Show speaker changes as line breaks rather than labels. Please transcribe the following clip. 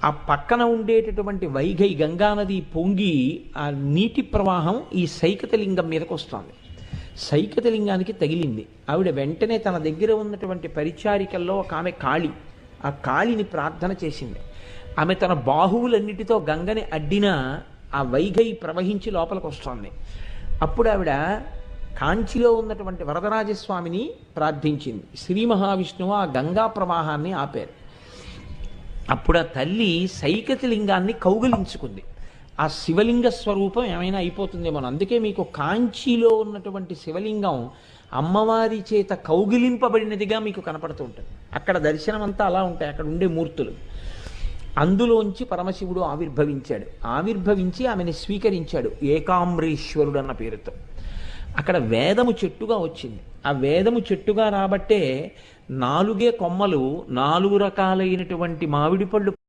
ఆ పక్కన ఉండేటటువంటి వైగై గంగానది పొంగి ఆ నీటి ప్రవాహం ఈ సైకతలింగం మీదకి వస్తుంది. సైకతలింగానికి తగిలింది. ఆవిడ వెంటనే తన దగ్గర ఉన్నటువంటి పరిచారికల్లో ఒక ఆమె కాళి, ఆ కాళిని ప్రార్థన చేసింది. ఆమె తన బాహువులన్నిటితో గంగని అడ్డినా ఆ వైగై ప్రవహించి లోపలికి వస్తోంది. అప్పుడు ఆవిడ కాంచిలో ఉన్నటువంటి వరదరాజస్వామిని ప్రార్థించింది. శ్రీ మహావిష్ణువు ఆ గంగా ప్రవాహాన్ని ఆపారు. అప్పుడు ఆ తల్లి సైకతలింగాన్ని కౌగిలించుకుంది. ఆ శివలింగ స్వరూపం ఏమైనా అయిపోతుందేమో. అందుకే మీకు కాంచీలో ఉన్నటువంటి శివలింగం అమ్మవారి చేత కౌగిలింపబడినదిగా మీకు కనపడుతూ ఉంటుంది. అక్కడ దర్శనం అంతా అలా ఉంటాయి, అక్కడ ఉండే మూర్తులు. అందులోంచి పరమశివుడు ఆవిర్భవించాడు. ఆవిర్భవించి ఆమెను స్వీకరించాడు ఏకాంబరీశ్వరుడు అన్న పేరుతో. అక్కడ వేదము చెట్టుగా వచ్చింది. ఆ వేదము చెట్టుగా రాబట్టే 4 కొమ్మలు 4 రకాలైనటువంటి మామిడి పళ్ళు